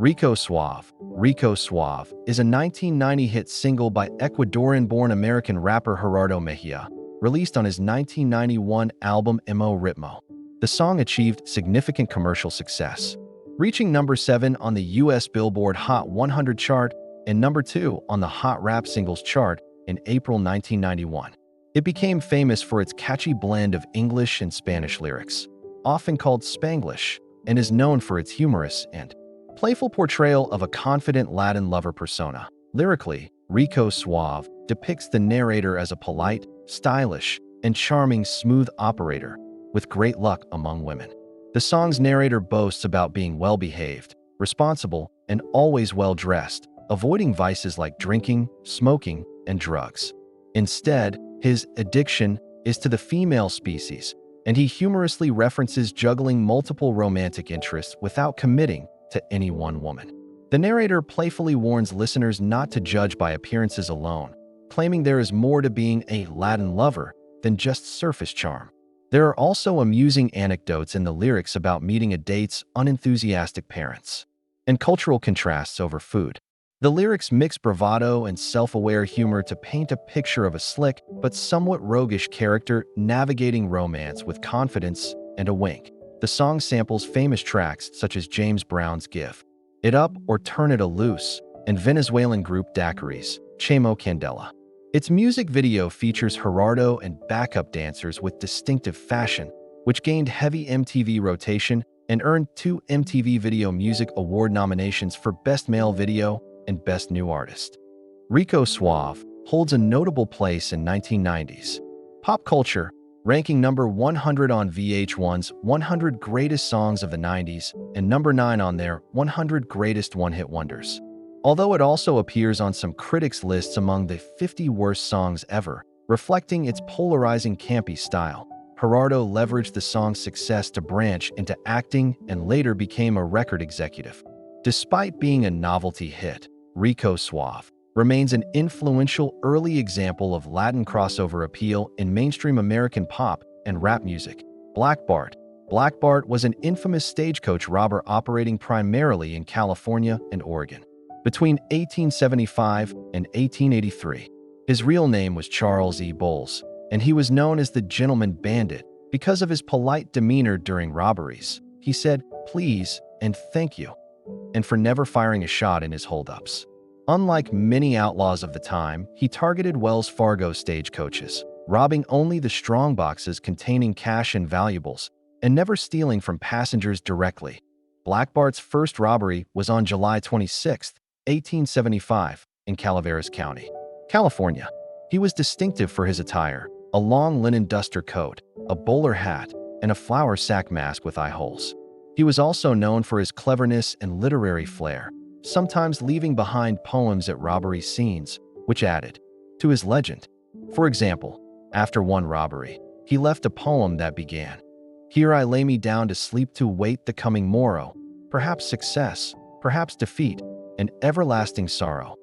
Rico Suave. Rico Suave is a 1990 hit single by Ecuadorian-born American rapper Gerardo Mejia, released on his 1991 album Mo Ritmo. The song achieved significant commercial success, reaching number 7 on the U.S. Billboard Hot 100 chart and number 2 on the Hot Rap Singles chart in April 1991. It became famous for its catchy blend of English and Spanish lyrics, often called Spanglish, and is known for its humorous and playful portrayal of a confident Latin lover persona. Lyrically, Rico Suave depicts the narrator as a polite, stylish, and charming smooth operator with great luck among women. The song's narrator boasts about being well-behaved, responsible, and always well-dressed, avoiding vices like drinking, smoking, and drugs. Instead, his addiction is to the female species, and he humorously references juggling multiple romantic interests without committing to any one woman. The narrator playfully warns listeners not to judge by appearances alone, claiming there is more to being a Latin lover than just surface charm. There are also amusing anecdotes in the lyrics about meeting a date's unenthusiastic parents, and cultural contrasts over food. The lyrics mix bravado and self-aware humor to paint a picture of a slick but somewhat roguish character navigating romance with confidence and a wink. The song samples famous tracks such as James Brown's Give It Up or Turn It A Loose and Venezuelan group Daiquiris, Chamo Candela. Its music video features Gerardo and backup dancers with distinctive fashion, which gained heavy MTV rotation and earned 2 MTV Video Music Award nominations for Best Male Video and Best New Artist. Rico Suave holds a notable place in 1990s pop culture, ranking number 100 on VH1's 100 Greatest Songs of the 90s and number 9 on their 100 Greatest One-Hit Wonders. Although it also appears on some critics' lists among the 50 worst songs ever, reflecting its polarizing campy style. Gerardo leveraged the song's success to branch into acting and later became a record executive. Despite being a novelty hit, Rico Suave remains an influential early example of Latin crossover appeal in mainstream American pop and rap music. Black Bart. Black Bart was an infamous stagecoach robber operating primarily in California and Oregon between 1875 and 1883. His real name was Charles E. Bowles, and he was known as the Gentleman Bandit because of his polite demeanor during robberies. He said, "Please" and "thank you," and for never firing a shot in his holdups. Unlike many outlaws of the time, he targeted Wells Fargo stagecoaches, robbing only the strong boxes containing cash and valuables, and never stealing from passengers directly. Black Bart's first robbery was on July 26, 1875, in Calaveras County, California. He was distinctive for his attire, a long linen duster coat, a bowler hat, and a flour sack mask with eye holes. He was also known for his cleverness and literary flair, sometimes leaving behind poems at robbery scenes, which added to his legend. For example, after one robbery, he left a poem that began, "Here I lay me down to sleep to wait the coming morrow, perhaps success, perhaps defeat, and everlasting sorrow."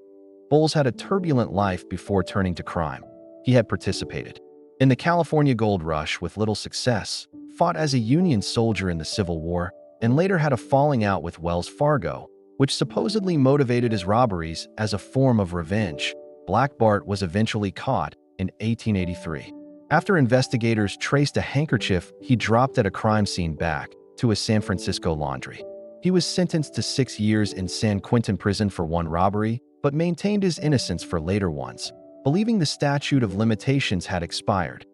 Bowles had a turbulent life before turning to crime. He had participated in the California Gold Rush with little success, fought as a Union soldier in the Civil War, and later had a falling out with Wells Fargo, which supposedly motivated his robberies as a form of revenge. Black Bart was eventually caught in 1883. After investigators traced a handkerchief he dropped at a crime scene back to a San Francisco laundry. He was sentenced to 6 years in San Quentin prison for one robbery, but maintained his innocence for later ones, believing the statute of limitations had expired.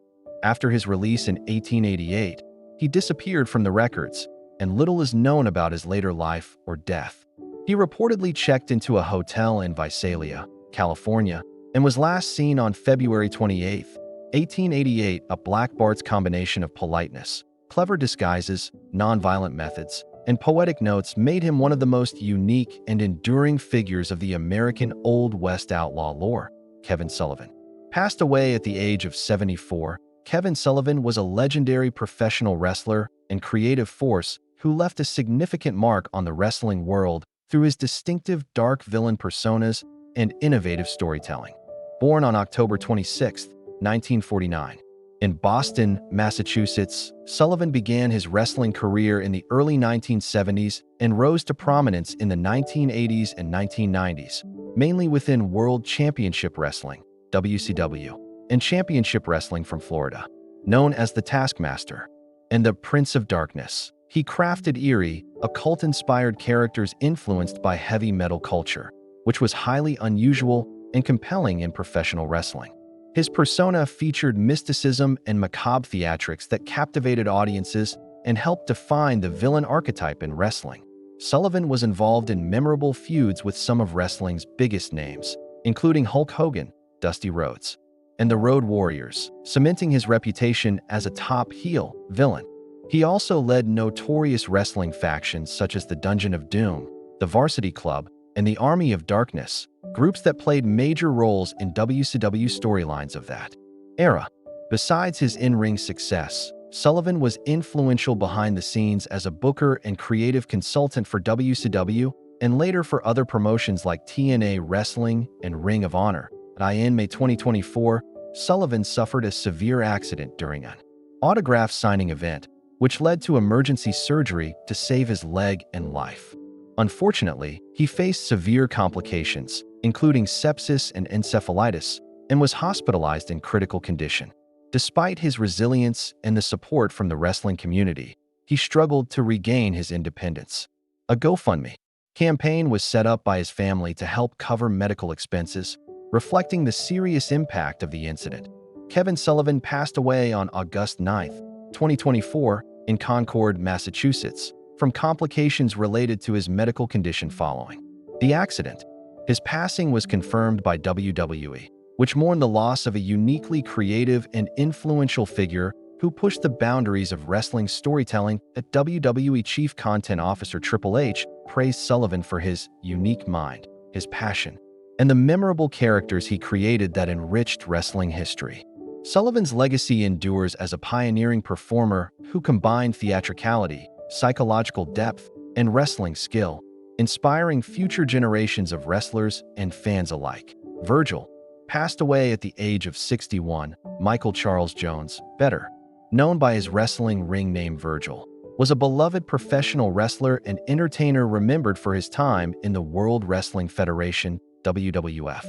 After his release in 1888, he disappeared from the records, and little is known about his later life or death. He reportedly checked into a hotel in Visalia, California, and was last seen on February 28, 1888. Black Bart's combination of politeness, clever disguises, nonviolent methods, and poetic notes made him one of the most unique and enduring figures of the American Old West outlaw lore. Kevin Sullivan passed away at the age of 74. Kevin Sullivan was a legendary professional wrestler and creative force who left a significant mark on the wrestling world through his distinctive dark villain personas and innovative storytelling. Born on October 26, 1949, In Boston, Massachusetts, Sullivan began his wrestling career in the early 1970s and rose to prominence in the 1980s and 1990s, mainly within World Championship Wrestling, WCW, and Championship Wrestling from Florida. Known as the Taskmaster and the Prince of Darkness, he crafted eerie, occult-inspired characters influenced by heavy metal culture, which was highly unusual and compelling in professional wrestling. His persona featured mysticism and macabre theatrics that captivated audiences and helped define the villain archetype in wrestling. Sullivan was involved in memorable feuds with some of wrestling's biggest names, including Hulk Hogan, Dusty Rhodes, and the Road Warriors, cementing his reputation as a top heel villain. He also led notorious wrestling factions such as the Dungeon of Doom, the Varsity Club, and the Army of Darkness, groups that played major roles in WCW storylines of that era. Besides his in-ring success, Sullivan was influential behind the scenes as a booker and creative consultant for WCW and later for other promotions like TNA Wrestling and Ring of Honor. In May 2024, Sullivan suffered a severe accident during an autograph signing event, which led to emergency surgery to save his leg and life. Unfortunately, he faced severe complications, including sepsis and encephalitis, and was hospitalized in critical condition. Despite his resilience and the support from the wrestling community, he struggled to regain his independence. A GoFundMe campaign was set up by his family to help cover medical expenses, reflecting the serious impact of the incident. Kevin Sullivan passed away on August 9, 2024, in Concord, Massachusetts, from complications related to his medical condition following the accident. His passing was confirmed by WWE, which mourned the loss of a uniquely creative and influential figure who pushed the boundaries of wrestling storytelling. At WWE Chief Content Officer Triple H praised Sullivan for his unique mind, his passion, and the memorable characters he created that enriched wrestling history. Sullivan's legacy endures as a pioneering performer who combined theatricality, psychological depth, and wrestling skill, inspiring future generations of wrestlers and fans alike. Virgil passed away at the age of 61. Michael Charles Jones, better known by his wrestling ring name Virgil, was a beloved professional wrestler and entertainer remembered for his time in the World Wrestling Federation, WWF,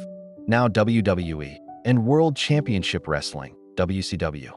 now WWE, and World Championship Wrestling, WCW.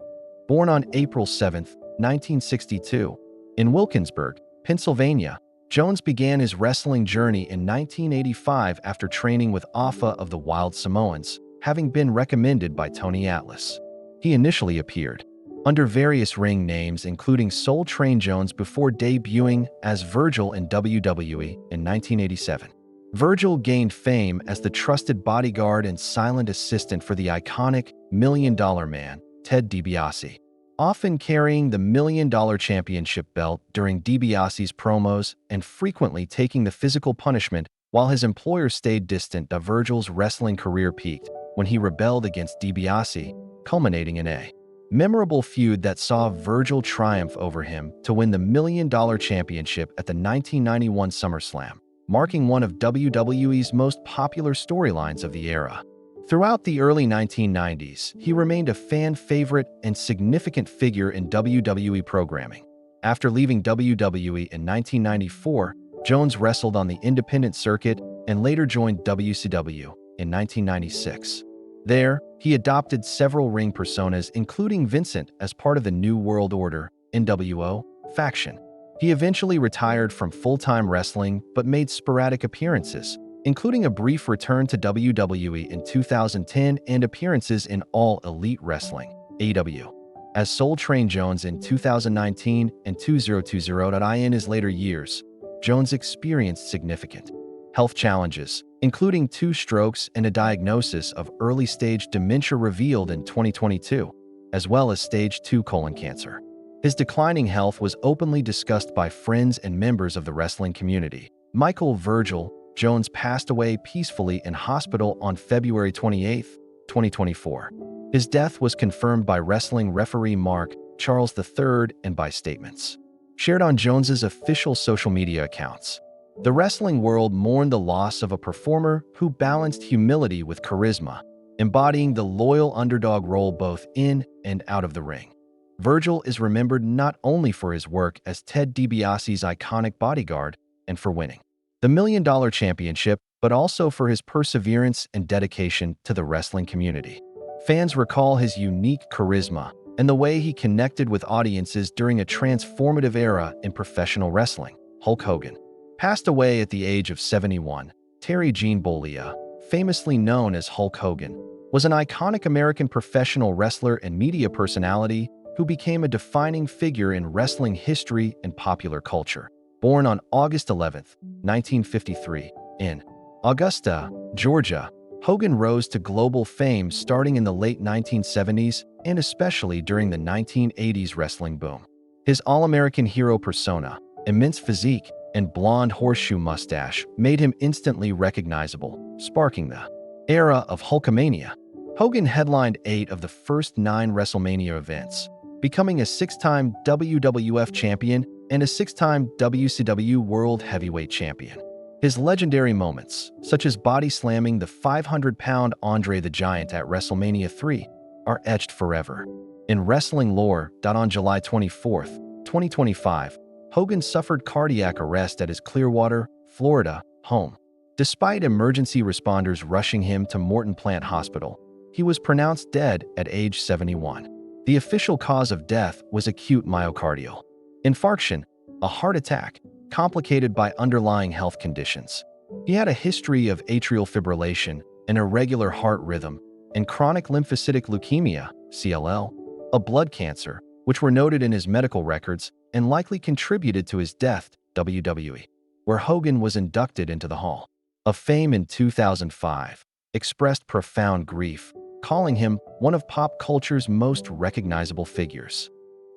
Born on April 7, 1962, in Wilkinsburg, Pennsylvania, Jones began his wrestling journey in 1985 after training with Alpha of the Wild Samoans, having been recommended by Tony Atlas. He initially appeared under various ring names including Soul Train Jones before debuting as Virgil in WWE in 1987. Virgil gained fame as the trusted bodyguard and silent assistant for the iconic Million Dollar Man, Ted DiBiase, often carrying the $1 Million Championship belt during DiBiase's promos and frequently taking the physical punishment while his employer stayed distant. Virgil's wrestling career peaked when he rebelled against DiBiase, culminating in a memorable feud that saw Virgil triumph over him to win the $1 Million Championship at the 1991 SummerSlam, marking one of WWE's most popular storylines of the era. Throughout the early 1990s, he remained a fan favorite and significant figure in WWE programming. After leaving WWE in 1994, Jones wrestled on the independent circuit and later joined WCW in 1996. There, he adopted several ring personas, including Vincent as part of the New World Order, NWO, faction. He eventually retired from full-time wrestling but made sporadic appearances, including a brief return to WWE in 2010 and appearances in All Elite Wrestling, AEW, as Soul Train Jones in 2019 and 2020. In his later years, Jones experienced significant health challenges, including 2 strokes and a diagnosis of early-stage dementia revealed in 2022, as well as stage 2 colon cancer. His declining health was openly discussed by friends and members of the wrestling community. Virgil Jones passed away peacefully in hospital on February 28, 2024. His death was confirmed by wrestling referee Mark Charles III and by statements shared on Jones's official social media accounts. The wrestling world mourned the loss of a performer who balanced humility with charisma embodying the loyal underdog role both in and out of the ring. Virgil is remembered not only for his work as Ted DiBiase's iconic bodyguard and for winning the $1 Million Championship, but also for his perseverance and dedication to the wrestling community. Fans recall his unique charisma and the way he connected with audiences during a transformative era in professional wrestling. Hulk Hogan passed away at the age of 71. Terry Gene Bollea, famously known as Hulk Hogan, was an iconic American professional wrestler and media personality who became a defining figure in wrestling history and popular culture. Born on August 11, 1953, in Augusta, Georgia, Hogan rose to global fame starting in the late 1970s and especially during the 1980s wrestling boom. His all-American hero persona, immense physique, and blonde horseshoe mustache made him instantly recognizable, sparking the era of Hulkamania. Hogan headlined 8 of the first 9 WrestleMania events, becoming a 6-time WWF champion and a 6-time WCW World Heavyweight Champion. His legendary moments, such as body slamming the 500-pound Andre the Giant at WrestleMania 3, are etched forever. In wrestling lore, on July 24, 2025, Hogan suffered cardiac arrest at his Clearwater, Florida, home. Despite emergency responders rushing him to Morton Plant Hospital, he was pronounced dead at age 71. The official cause of death was acute myocardial infarction, a heart attack, complicated by underlying health conditions. He had a history of atrial fibrillation, an irregular heart rhythm, and chronic lymphocytic leukemia, CLL, a blood cancer, which were noted in his medical records and likely contributed to his death, WWE, where Hogan was inducted into the Hall of Fame in 2005, expressed profound grief, calling him one of pop culture's most recognizable figures.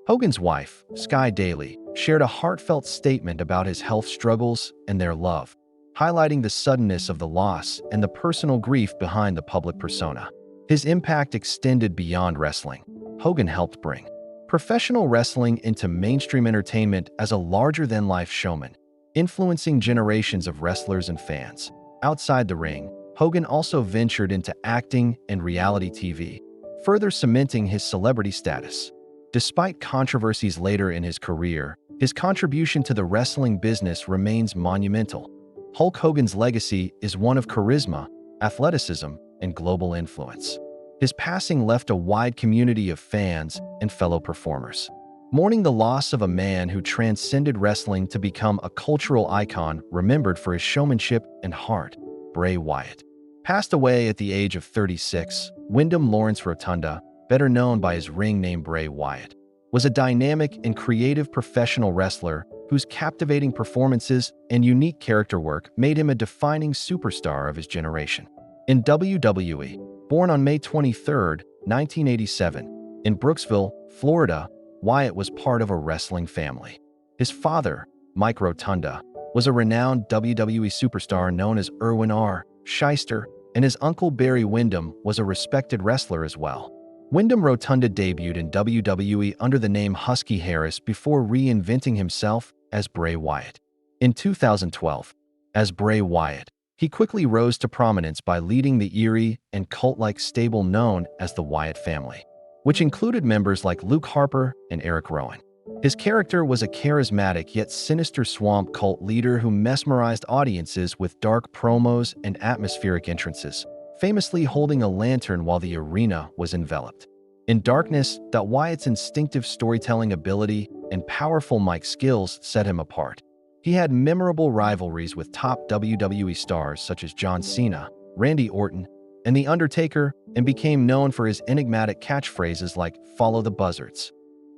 Hogan's wife, Sky Daly, shared a heartfelt statement about his health struggles and their love, highlighting the suddenness of the loss and the personal grief behind the public persona. His impact extended beyond wrestling. Hogan helped bring professional wrestling into mainstream entertainment as a larger-than-life showman, influencing generations of wrestlers and fans. Outside the ring, Hogan also ventured into acting and reality TV, further cementing his celebrity status. Despite controversies later in his career, his contribution to the wrestling business remains monumental. Hulk Hogan's legacy is one of charisma, athleticism, and global influence. His passing left a wide community of fans and fellow performers, mourning the loss of a man who transcended wrestling to become a cultural icon remembered for his showmanship and heart. Bray Wyatt passed away at the age of 36. Wyndham Lawrence Rotunda, better known by his ring name Bray Wyatt, was a dynamic and creative professional wrestler whose captivating performances and unique character work made him a defining superstar of his generation. In WWE, born on May 23, 1987, in Brooksville, Florida, Wyatt was part of a wrestling family. His father, Mike Rotunda, was a renowned WWE superstar known as Irwin R. Shyster, and his uncle Barry Windham was a respected wrestler as well. Wyndham Rotunda debuted in WWE under the name Husky Harris before reinventing himself as Bray Wyatt. In 2012, as Bray Wyatt, he quickly rose to prominence by leading the eerie and cult-like stable known as the Wyatt family, which included members like Luke Harper and Eric Rowan. His character was a charismatic yet sinister swamp cult leader who mesmerized audiences with dark promos and atmospheric entrances, famously holding a lantern while the arena was enveloped in darkness. Wyatt's instinctive storytelling ability and powerful mic skills set him apart. He had memorable rivalries with top WWE stars such as John Cena, Randy Orton, and The Undertaker, and became known for his enigmatic catchphrases like "Follow the Buzzards."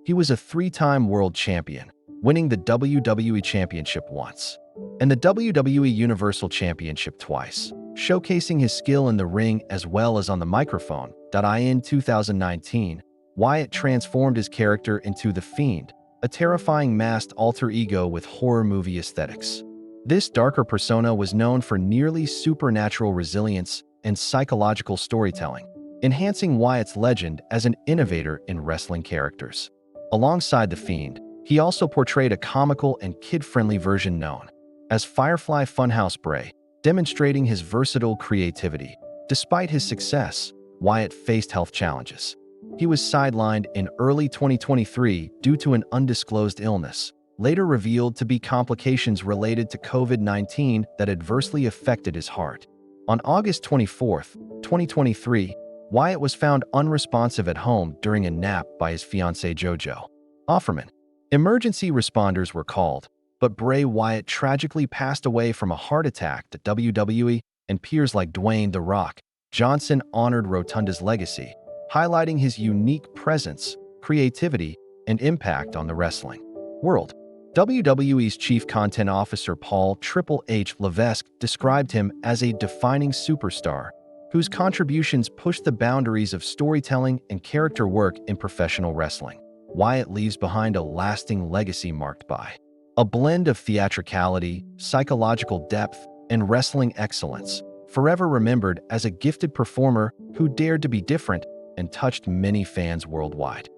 He was a 3-time world champion, winning the WWE Championship once and the WWE Universal Championship twice, showcasing his skill in the ring as well as on the microphone. In 2019, Wyatt transformed his character into The Fiend, a terrifying masked alter ego with horror movie aesthetics. This darker persona was known for nearly supernatural resilience and psychological storytelling, enhancing Wyatt's legend as an innovator in wrestling characters. Alongside The Fiend, he also portrayed a comical and kid-friendly version known as Firefly Funhouse Bray, demonstrating his versatile creativity. Despite his success, Wyatt faced health challenges. He was sidelined in early 2023 due to an undisclosed illness, later revealed to be complications related to COVID-19 that adversely affected his heart. On August 24, 2023, Wyatt was found unresponsive at home during a nap by his fiancée JoJo Offerman. Emergency responders were called, but Bray Wyatt tragically passed away from a heart attack at WWE, and peers like Dwayne "The Rock" Johnson honored Rotunda's legacy, highlighting his unique presence, creativity, and impact on the wrestling world. WWE's chief content officer Paul "Triple H" Levesque described him as a defining superstar whose contributions pushed the boundaries of storytelling and character work in professional wrestling. Wyatt leaves behind a lasting legacy marked by a blend of theatricality, psychological depth, and wrestling excellence, forever remembered as a gifted performer who dared to be different and touched many fans worldwide.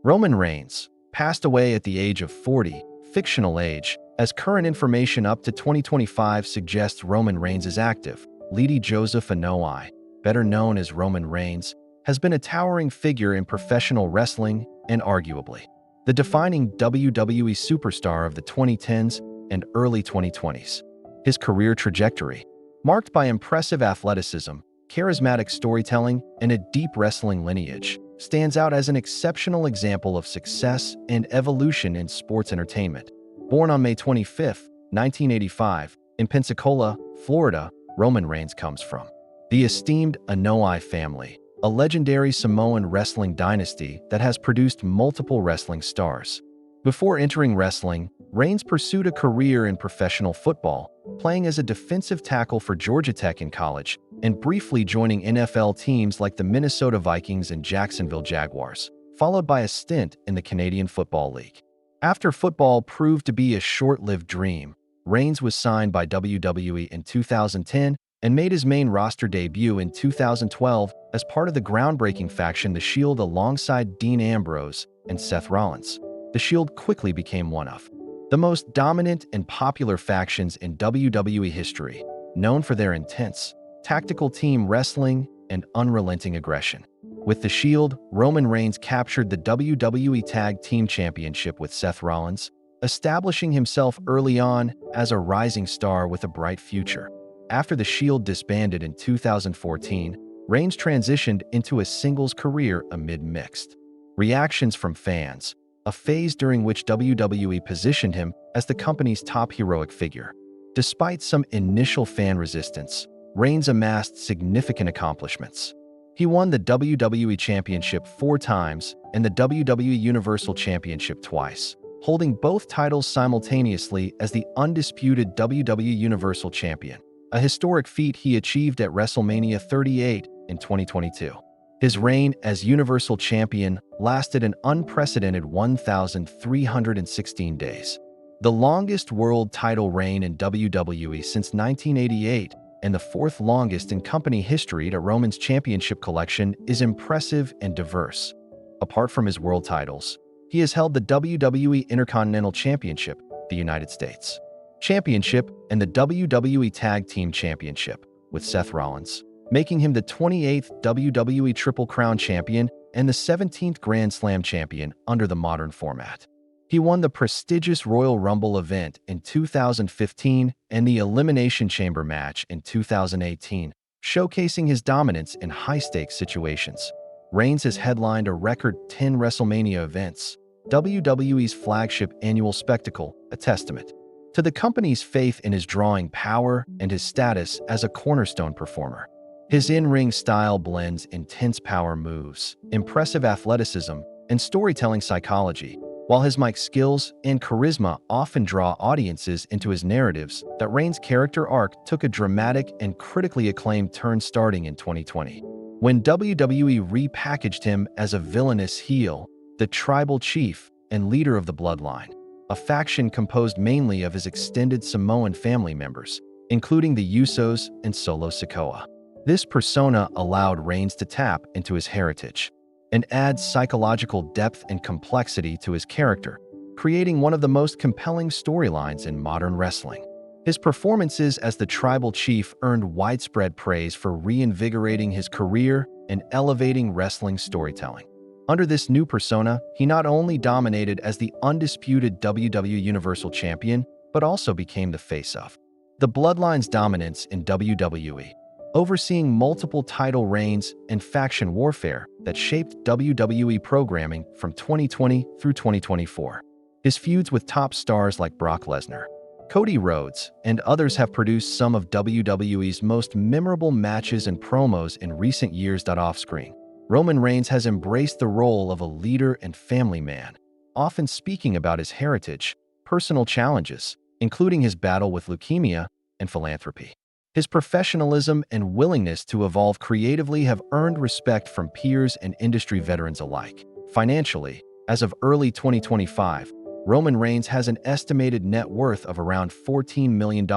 Roman Reigns passed away at the age of 40, fictional age, as current information up to 2025 suggests Roman Reigns is active. Lady Joseph Anoa'i, better known as Roman Reigns, has been a towering figure in professional wrestling and arguably the defining WWE superstar of the 2010s and early 2020s. His career trajectory, marked by impressive athleticism, charismatic storytelling, and a deep wrestling lineage, stands out as an exceptional example of success and evolution in sports entertainment. Born on May 25, 1985, in Pensacola, Florida, Roman Reigns comes from the esteemed Anoa'i family, a legendary Samoan wrestling dynasty that has produced multiple wrestling stars. Before entering wrestling, Reigns pursued a career in professional football, playing as a defensive tackle for Georgia Tech in college, and briefly joining NFL teams like the Minnesota Vikings and Jacksonville Jaguars, followed by a stint in the Canadian Football League. After football proved to be a short-lived dream, Reigns was signed by WWE in 2010 and made his main roster debut in 2012 as part of the groundbreaking faction The Shield alongside Dean Ambrose and Seth Rollins. The Shield quickly became one of the most dominant and popular factions in WWE history, known for their intense, tactical team wrestling and unrelenting aggression. With The Shield, Roman Reigns captured the WWE Tag Team Championship with Seth Rollins, establishing himself early on as a rising star with a bright future. After The Shield disbanded in 2014, Reigns transitioned into a singles career amid mixed reactions from fans, a phase during which WWE positioned him as the company's top heroic figure. Despite some initial fan resistance, Reigns amassed significant accomplishments. He won the WWE Championship 4 times and the WWE Universal Championship twice, holding both titles simultaneously as the undisputed WWE Universal Champion, a historic feat he achieved at WrestleMania 38 in 2022. His reign as Universal Champion lasted an unprecedented 1,316 days, the longest world title reign in WWE since 1988 and the 4th longest in company history. The Roman's championship collection is impressive and diverse. Apart from his world titles, he has held the WWE Intercontinental Championship, the United States Championship, and the WWE Tag Team Championship with Seth Rollins, making him the 28th WWE Triple Crown Champion and the 17th Grand Slam Champion under the modern format. He won the prestigious Royal Rumble event in 2015 and the Elimination Chamber match in 2018, showcasing his dominance in high-stakes situations. Reigns has headlined a record 10 WrestleMania events, WWE's flagship annual spectacle, a testament to the company's faith in his drawing power and his status as a cornerstone performer. His in-ring style blends intense power moves, impressive athleticism, and storytelling psychology, while his mic skills and charisma often draw audiences into his narratives. That Reigns' character arc took a dramatic and critically acclaimed turn starting in 2020, when WWE repackaged him as a villainous heel, the tribal chief and leader of the Bloodline, a faction composed mainly of his extended Samoan family members, including the Usos and Solo Sikoa. This persona allowed Reigns to tap into his heritage and add psychological depth and complexity to his character, creating one of the most compelling storylines in modern wrestling. His performances as the tribal chief earned widespread praise for reinvigorating his career and elevating wrestling storytelling. Under this new persona, he not only dominated as the undisputed WWE Universal Champion, but also became the face of the Bloodline's dominance in WWE, overseeing multiple title reigns and faction warfare that shaped WWE programming from 2020 through 2024. His feuds with top stars like Brock Lesnar, Cody Rhodes, and others have produced some of WWE's most memorable matches and promos in recent years. Off-screen, Roman Reigns has embraced the role of a leader and family man, often speaking about his heritage, personal challenges, including his battle with leukemia, and philanthropy. His professionalism and willingness to evolve creatively have earned respect from peers and industry veterans alike. Financially, as of early 2025, Roman Reigns has an estimated net worth of around $14 million,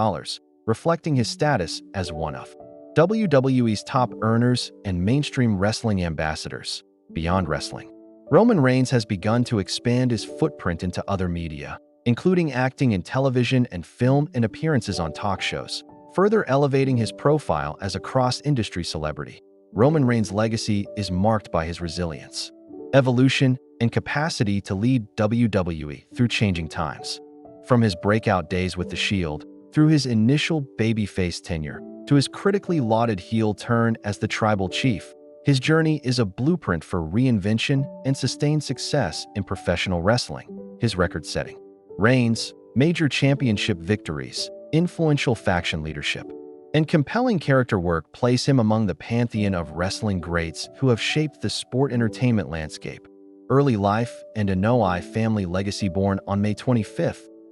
reflecting his status as one of WWE's top earners and mainstream wrestling ambassadors. Beyond wrestling, Roman Reigns has begun to expand his footprint into other media, including acting in television and film and appearances on talk shows, further elevating his profile as a cross-industry celebrity. Roman Reigns' legacy is marked by his resilience, evolution, and capacity to lead WWE through changing times. From his breakout days with The Shield, through his initial babyface tenure, to his critically lauded heel turn as the Tribal Chief, his journey is a blueprint for reinvention and sustained success in professional wrestling. His record-setting reigns, major championship victories, influential faction leadership, and compelling character work place him among the pantheon of wrestling greats who have shaped the sport entertainment landscape. Early life and Anoa'i family legacy. Born on May 25,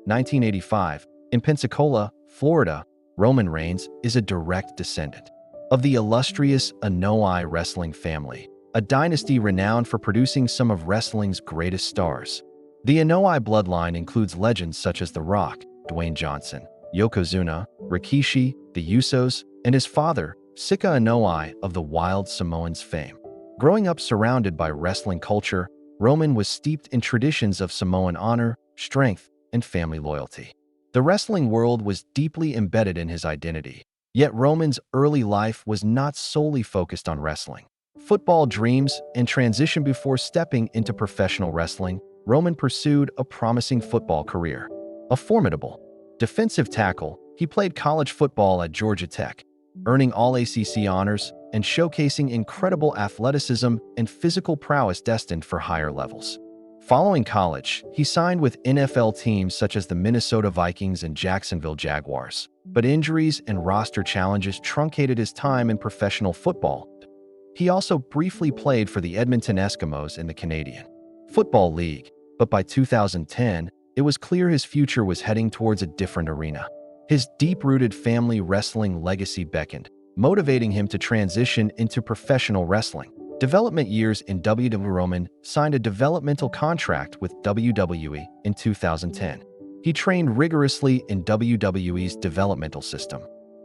1985, in Pensacola, Florida, Roman Reigns is a direct descendant of the illustrious Anoa'i wrestling family, a dynasty renowned for producing some of wrestling's greatest stars. The Anoa'i bloodline includes legends such as The Rock, Dwayne Johnson, Yokozuna, Rikishi, the Usos, and his father, Sika Anoa'i of the Wild Samoans fame. Growing up surrounded by wrestling culture, Roman was steeped in traditions of Samoan honor, strength, and family loyalty. The wrestling world was deeply embedded in his identity, yet Roman's early life was not solely focused on wrestling. Football dreams and transition. Before stepping into professional wrestling, Roman pursued a promising football career. A formidable defensive tackle, he played college football at Georgia Tech, earning All-ACC honors and showcasing incredible athleticism and physical prowess destined for higher levels. Following college, he signed with NFL teams such as the Minnesota Vikings and Jacksonville Jaguars, but injuries and roster challenges truncated his time in professional football. He also briefly played for the Edmonton Eskimos in the Canadian Football League, but by 2010, it was clear his future was heading towards a different arena. His deep-rooted family wrestling legacy beckoned, motivating him to transition into professional wrestling. Development years in WWE. Roman signed a developmental contract with WWE in 2010. He trained rigorously in WWE's developmental system,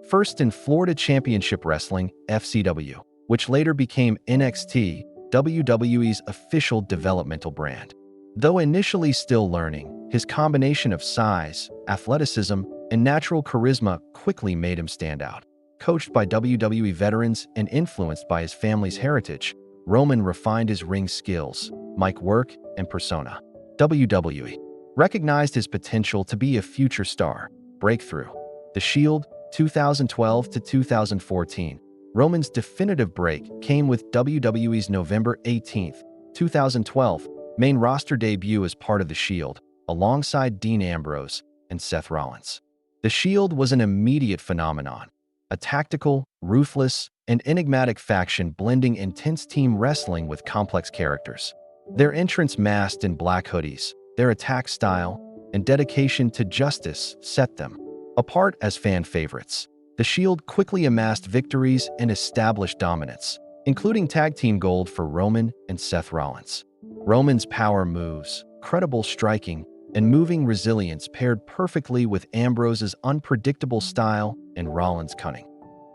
first in Florida Championship Wrestling, FCW, which later became NXT, WWE's official developmental brand. Though initially still learning, his combination of size, athleticism, and natural charisma quickly made him stand out. Coached by WWE veterans and influenced by his family's heritage, Roman refined his ring skills, mic work, and persona. WWE recognized his potential to be a future star. Breakthrough. The Shield, 2012 to 2014. Roman's definitive break came with WWE's November 18, 2012, main roster debut as part of The Shield, alongside Dean Ambrose and Seth Rollins. The Shield was an immediate phenomenon, a tactical, ruthless, and enigmatic faction blending intense team wrestling with complex characters. Their entrance masked in black hoodies, their attack style, and dedication to justice set them apart as fan favorites. The Shield quickly amassed victories and established dominance, including tag team gold for Roman and Seth Rollins. Roman's power moves, credible striking, and moving resilience paired perfectly with Ambrose's unpredictable style and Rollins' cunning.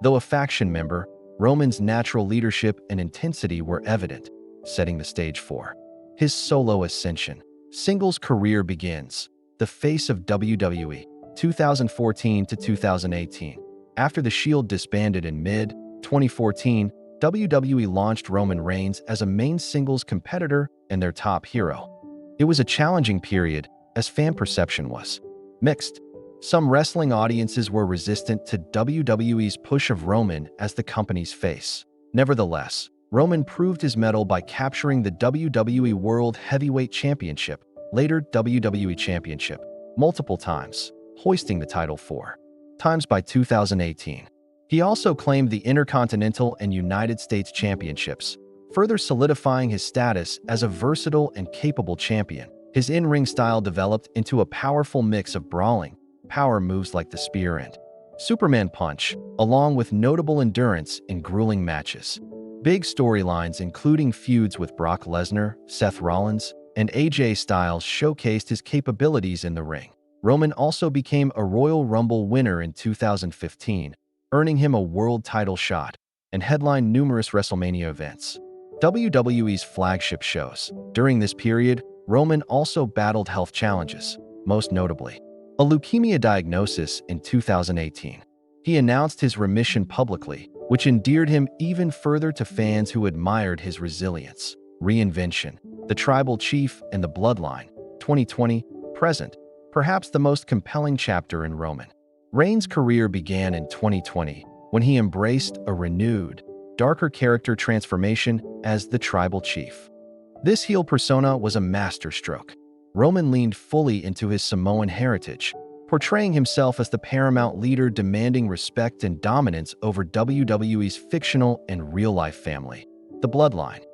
Though a faction member, Roman's natural leadership and intensity were evident, setting the stage for his solo ascension. Singles career begins. The face of WWE, 2014 to 2018. After The Shield disbanded in mid-2014, WWE launched Roman Reigns as a main singles competitor and their top hero. It was a challenging period, as fan perception was mixed. Some wrestling audiences were resistant to WWE's push of Roman as the company's face. Nevertheless, Roman proved his mettle by capturing the WWE World Heavyweight Championship, later WWE Championship, multiple times, hoisting the title 4 times by 2018. He also claimed the Intercontinental and United States Championships, further solidifying his status as a versatile and capable champion. His in-ring style developed into a powerful mix of brawling, power moves like the spear and Superman punch, along with notable endurance in grueling matches. Big storylines including feuds with Brock Lesnar, Seth Rollins, and AJ Styles showcased his capabilities in the ring. Roman also became a Royal Rumble winner in 2015, earning him a world title shot, and headlined numerous WrestleMania events, WWE's flagship shows. During this period, Roman also battled health challenges, most notably a leukemia diagnosis in 2018. He announced his remission publicly, which endeared him even further to fans who admired his resilience. Reinvention, the Tribal Chief, and the Bloodline, 2020, present, perhaps the most compelling chapter in Roman Reigns' career began in 2020 when he embraced a renewed, darker character transformation as the Tribal Chief. This heel persona was a masterstroke. Roman leaned fully into his Samoan heritage, portraying himself as the paramount leader demanding respect and dominance over WWE's fictional and real-life family. The Bloodline.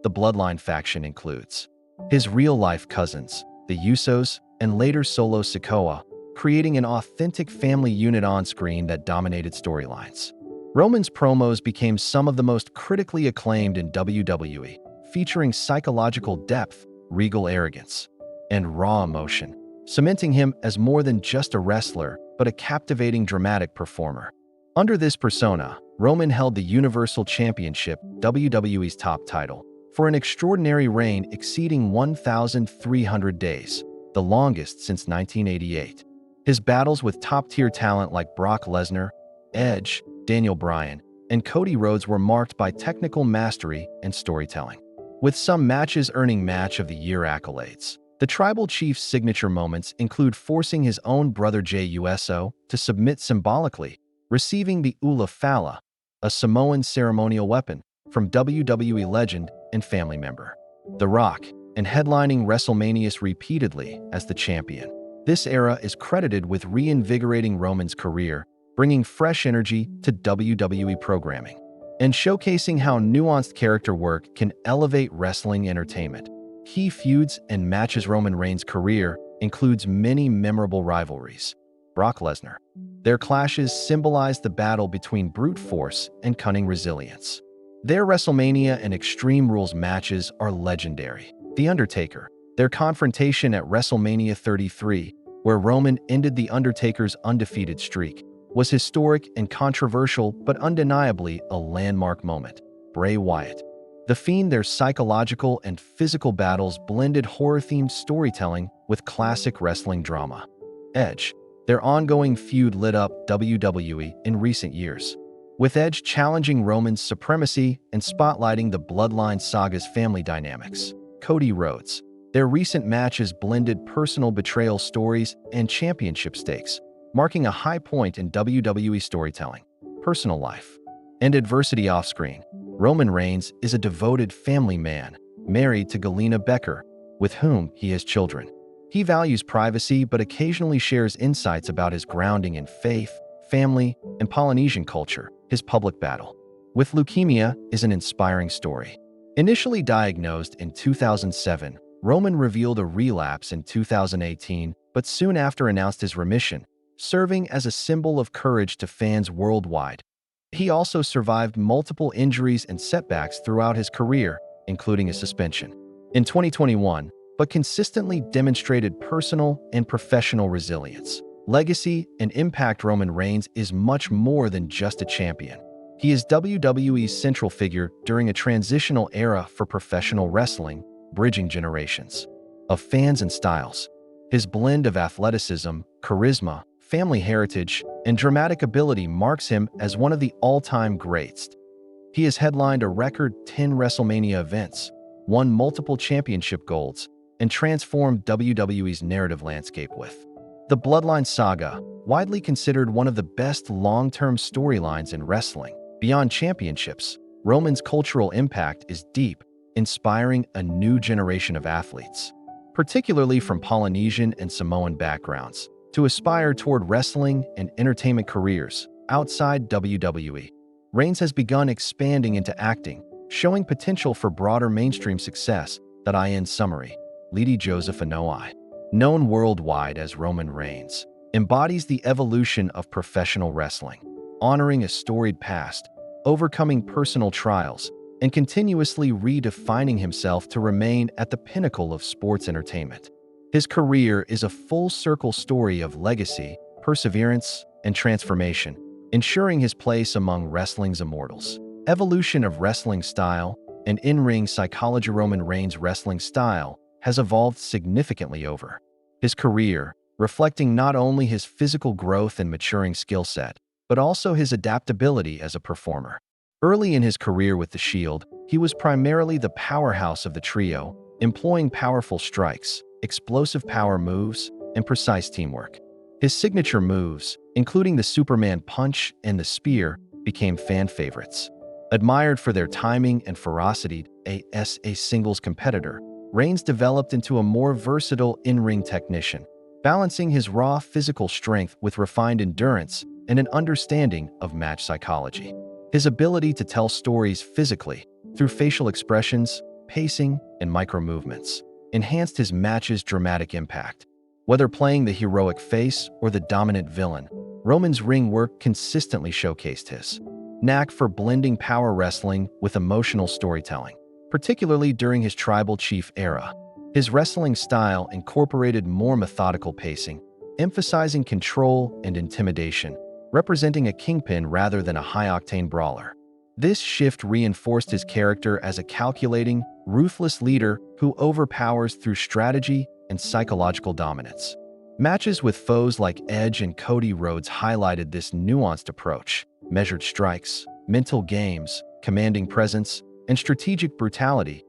The Bloodline faction includes his real-life cousins, the Usos, and later Solo Sikoa, creating an authentic family unit on-screen that dominated storylines. Roman's promos became some of the most critically acclaimed in WWE, featuring psychological depth, regal arrogance, and raw emotion, cementing him as more than just a wrestler, but a captivating dramatic performer. Under this persona, Roman held the Universal Championship, WWE's top title, for an extraordinary reign exceeding 1,300 days, the longest since 1988. His battles with top-tier talent like Brock Lesnar, Edge, Daniel Bryan, and Cody Rhodes were marked by technical mastery and storytelling, with some matches earning Match of the Year accolades. The Tribal Chief's signature moments include forcing his own brother Jey Uso to submit symbolically, receiving the Ula Fala, a Samoan ceremonial weapon, from WWE legend and family member The Rock, and headlining WrestleManias repeatedly as the champion. This era is credited with reinvigorating Roman's career, bringing fresh energy to WWE programming, and showcasing how nuanced character work can elevate wrestling entertainment. Key feuds and matches. Roman Reigns' career includes many memorable rivalries. Brock Lesnar. Their clashes symbolize the battle between brute force and cunning resilience. Their WrestleMania and Extreme Rules matches are legendary. The Undertaker. Their confrontation at WrestleMania 33, where Roman ended The Undertaker's undefeated streak, was historic and controversial but undeniably a landmark moment. Bray Wyatt. The Fiend. Their psychological and physical battles blended horror-themed storytelling with classic wrestling drama. Edge. Their ongoing feud lit up WWE in recent years, with Edge challenging Roman's supremacy and spotlighting the Bloodline saga's family dynamics. Cody Rhodes. Their recent matches blended personal betrayal stories and championship stakes, marking a high point in WWE storytelling. Personal life and adversity off-screen. Roman Reigns is a devoted family man, married to Galina Becker, with whom he has children. He values privacy but occasionally shares insights about his grounding in faith, family, and Polynesian culture. His public battle with leukemia is an inspiring story. Initially diagnosed in 2007, Roman revealed a relapse in 2018, but soon after announced his remission, serving as a symbol of courage to fans worldwide. He also survived multiple injuries and setbacks throughout his career, including a suspension in 2021, but consistently demonstrated personal and professional resilience. Legacy and impact. Roman Reigns is much more than just a champion. He is WWE's central figure during a transitional era for professional wrestling, bridging generations of fans and styles. His blend of athleticism, charisma, family heritage, and dramatic ability marks him as one of the all-time greats. He has headlined a record 10 WrestleMania events, won multiple championship golds, and transformed WWE's narrative landscape with the Bloodline Saga, widely considered one of the best long-term storylines in wrestling. Beyond championships, Roman's cultural impact is deep, inspiring a new generation of athletes, particularly from Polynesian and Samoan backgrounds, to aspire toward wrestling and entertainment careers outside WWE. Reigns has begun expanding into acting, showing potential for broader mainstream success. In summary, Lady Joseph Anoa'i, known worldwide as Roman Reigns, embodies the evolution of professional wrestling, honoring a storied past, overcoming personal trials, and continuously redefining himself to remain at the pinnacle of sports entertainment. His career is a full-circle story of legacy, perseverance, and transformation, ensuring his place among wrestling's immortals. Evolution of wrestling style and in-ring psychology. Roman Reigns' wrestling style has evolved significantly over his career, reflecting not only his physical growth and maturing skill set, but also his adaptability as a performer. Early in his career with The Shield, he was primarily the powerhouse of the trio, employing powerful strikes, explosive power moves, and precise teamwork. His signature moves, including the Superman Punch and the Spear, became fan favorites. Admired for their timing and ferocity as a singles competitor, Reigns developed into a more versatile in-ring technician, balancing his raw physical strength with refined endurance and an understanding of match psychology. His ability to tell stories physically, through facial expressions, pacing, and micro-movements, enhanced his match's dramatic impact. Whether playing the heroic face or the dominant villain, Roman's ring work consistently showcased his knack for blending power wrestling with emotional storytelling, particularly during his Tribal Chief era. His wrestling style incorporated more methodical pacing, emphasizing control and intimidation, representing a kingpin rather than a high-octane brawler. This shift reinforced his character as a calculating, ruthless leader who overpowers through strategy and psychological dominance. Matches with foes like Edge and Cody Rhodes highlighted this nuanced approach: measured strikes, mental games, commanding presence, and strategic brutality.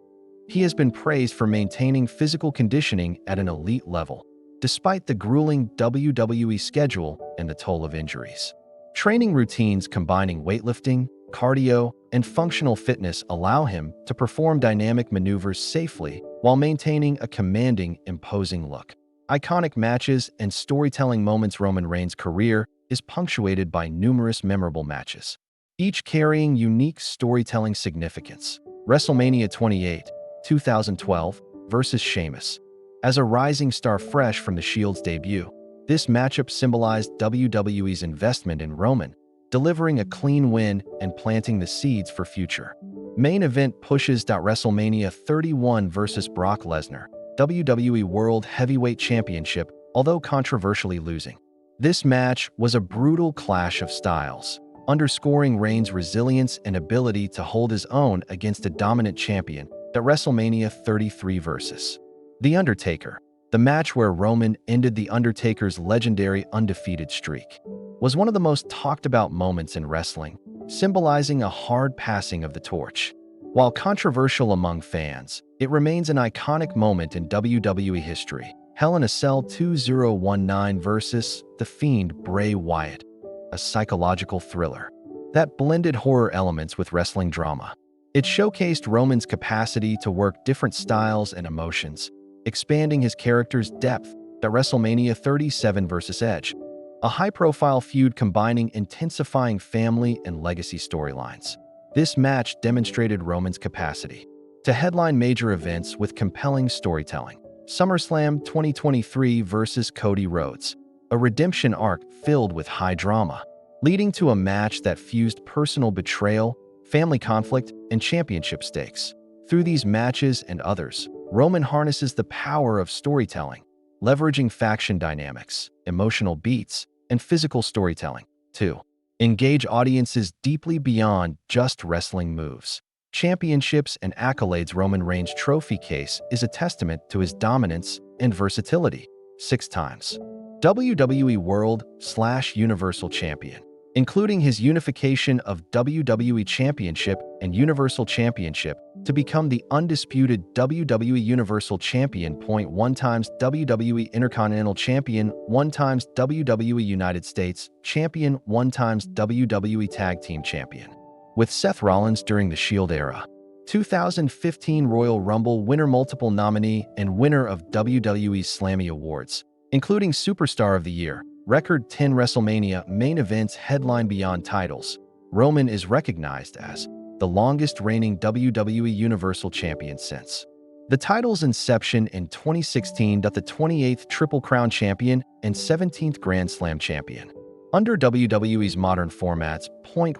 He has been praised for maintaining physical conditioning at an elite level, despite the grueling WWE schedule and the toll of injuries. Training routines combining weightlifting, cardio, and functional fitness allow him to perform dynamic maneuvers safely while maintaining a commanding, imposing look. Iconic matches and storytelling moments. Roman Reigns' career is punctuated by numerous memorable matches, each carrying unique storytelling significance. WrestleMania 28, 2012 versus Sheamus. As a rising star fresh from the Shield's debut, this matchup symbolized WWE's investment in Roman, delivering a clean win and planting the seeds for future main event pushes. WrestleMania 31 versus Brock Lesnar, WWE World Heavyweight Championship, although controversially losing. This match was a brutal clash of styles, underscoring Reigns' resilience and ability to hold his own against a dominant champion. WrestleMania 33 versus The Undertaker, the match where Roman ended The Undertaker's legendary undefeated streak, was one of the most talked about moments in wrestling, symbolizing a hard passing of the torch. While controversial among fans, it remains an iconic moment in WWE history. Hell in a Cell 2019 versus The Fiend Bray Wyatt, a psychological thriller that blended horror elements with wrestling drama. It showcased Roman's capacity to work different styles and emotions, expanding his character's depth. WrestleMania 37 versus Edge, a high-profile feud combining intensifying family and legacy storylines. This match demonstrated Roman's capacity to headline major events with compelling storytelling. SummerSlam 2023 versus Cody Rhodes, a redemption arc filled with high drama, leading to a match that fused personal betrayal, family conflict, and championship stakes. Through these matches and others, Roman harnesses the power of storytelling, leveraging faction dynamics, emotional beats, and physical storytelling to engage audiences deeply beyond just wrestling moves, championships, and accolades. Roman Reigns' trophy case is a testament to his dominance and versatility. 6 times WWE World/Universal Champion, including his unification of WWE Championship and Universal Championship to become the undisputed WWE Universal Champion. 1 times WWE Intercontinental Champion, 1 times WWE United States Champion, 1 times WWE Tag Team Champion. With Seth Rollins during the Shield era. 2015 Royal Rumble winner, multiple nominee, and winner of WWE's Slammy Awards, including Superstar of the Year. Record 10 WrestleMania main events headline beyond titles. Roman is recognized as the longest reigning WWE Universal Champion since the title's inception in 2016, the 28th Triple Crown Champion and 17th Grand Slam Champion. Under WWE's modern formats,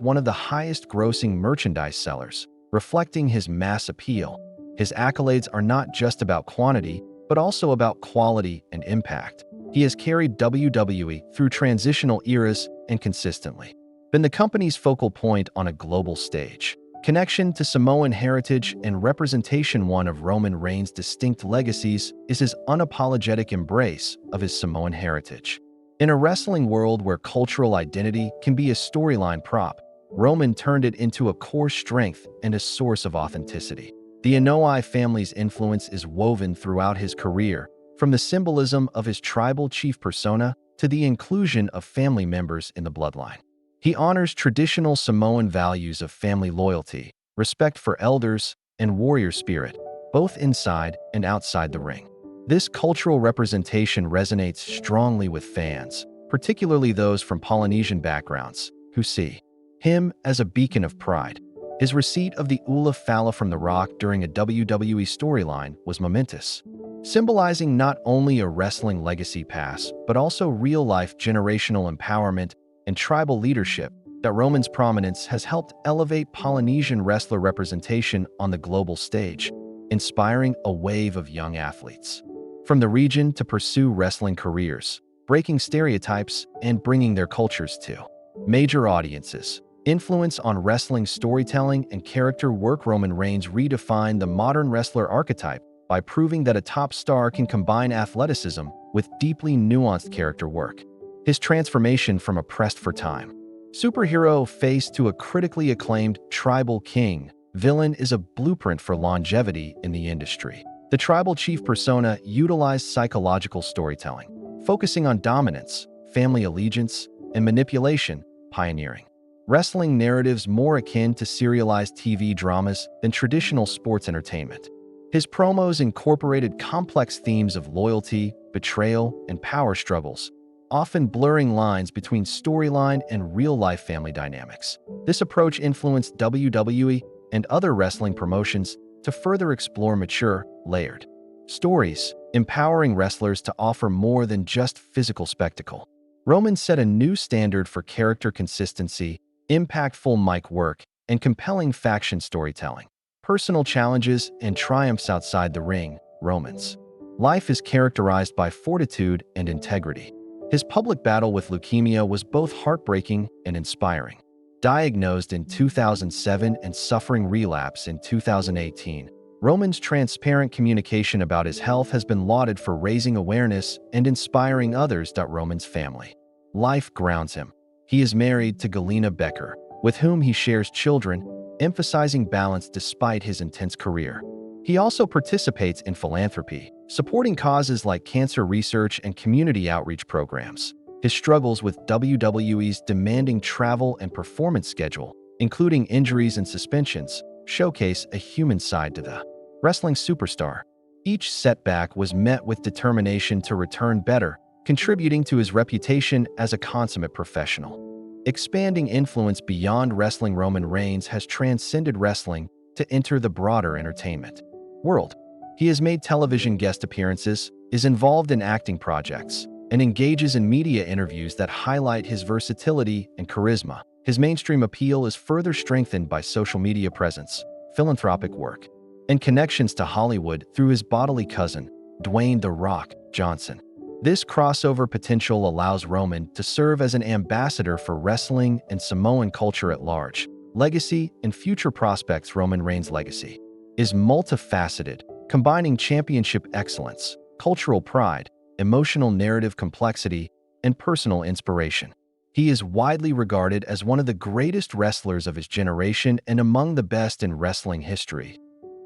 one of the highest grossing merchandise sellers, reflecting his mass appeal. His accolades are not just about quantity, but also about quality and impact. He has carried WWE through transitional eras and consistently been the company's focal point on a global stage. Connection to Samoan heritage and representation. One of Roman Reigns' distinct legacies is his unapologetic embrace of his Samoan heritage. In a wrestling world where cultural identity can be a storyline prop, Roman turned it into a core strength and a source of authenticity. The Anoa'i family's influence is woven throughout his career, from the symbolism of his tribal chief persona to the inclusion of family members in the bloodline. He honors traditional Samoan values of family loyalty, respect for elders, and warrior spirit, both inside and outside the ring. This cultural representation resonates strongly with fans, particularly those from Polynesian backgrounds, who see him as a beacon of pride. His receipt of the Ula Fala from The Rock during a WWE storyline was momentous, symbolizing not only a wrestling legacy pass, but also real-life generational empowerment and tribal leadership. That Roman's prominence has helped elevate Polynesian wrestler representation on the global stage, inspiring a wave of young athletes from the region to pursue wrestling careers, breaking stereotypes and bringing their cultures to major audiences. Influence on wrestling storytelling and character work. Roman Reigns redefined the modern wrestler archetype by proving that a top star can combine athleticism with deeply nuanced character work. His transformation from a pressed-for-time superhero face to a critically acclaimed tribal king villain is a blueprint for longevity in the industry. The tribal chief persona utilized psychological storytelling, focusing on dominance, family allegiance, and manipulation, pioneering wrestling narratives more akin to serialized TV dramas than traditional sports entertainment. His promos incorporated complex themes of loyalty, betrayal, and power struggles, often blurring lines between storyline and real-life family dynamics. This approach influenced WWE and other wrestling promotions to further explore mature, layered stories, empowering wrestlers to offer more than just physical spectacle. Roman set a new standard for character consistency, impactful mic work, and compelling faction storytelling. Personal challenges and triumphs outside the ring. Roman's life is characterized by fortitude and integrity. His public battle with leukemia was both heartbreaking and inspiring. Diagnosed in 2007 and suffering relapse in 2018, Roman's transparent communication about his health has been lauded for raising awareness and inspiring others. Roman's family life grounds him. He is married to Galina Becker, with whom he shares children, emphasizing balance despite his intense career. He also participates in philanthropy, supporting causes like cancer research and community outreach programs. His struggles with WWE's demanding travel and performance schedule, including injuries and suspensions, showcase a human side to the wrestling superstar. Each setback was met with determination to return better, contributing to his reputation as a consummate professional. Expanding influence beyond wrestling, Roman Reigns has transcended wrestling to enter the broader entertainment world. He has made television guest appearances, is involved in acting projects, and engages in media interviews that highlight his versatility and charisma. His mainstream appeal is further strengthened by social media presence, philanthropic work, and connections to Hollywood through his bodily cousin, Dwayne "The Rock" Johnson. This crossover potential allows Roman to serve as an ambassador for wrestling and Samoan culture at large. Legacy and future prospects. Roman Reigns' legacy is multifaceted, combining championship excellence, cultural pride, emotional narrative complexity, and personal inspiration. He is widely regarded as one of the greatest wrestlers of his generation and among the best in wrestling history.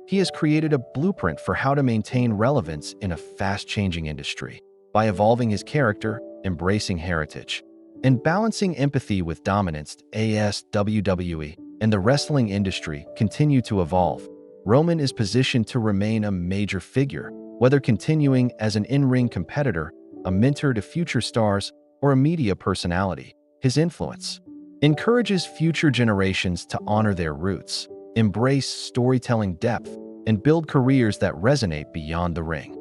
He has created a blueprint for how to maintain relevance in a fast-changing industry by evolving his character, embracing heritage, and balancing empathy with dominance. As WWE and the wrestling industry continue to evolve, Roman is positioned to remain a major figure, whether continuing as an in-ring competitor, a mentor to future stars, or a media personality. His influence encourages future generations to honor their roots, embrace storytelling depth, and build careers that resonate beyond the ring.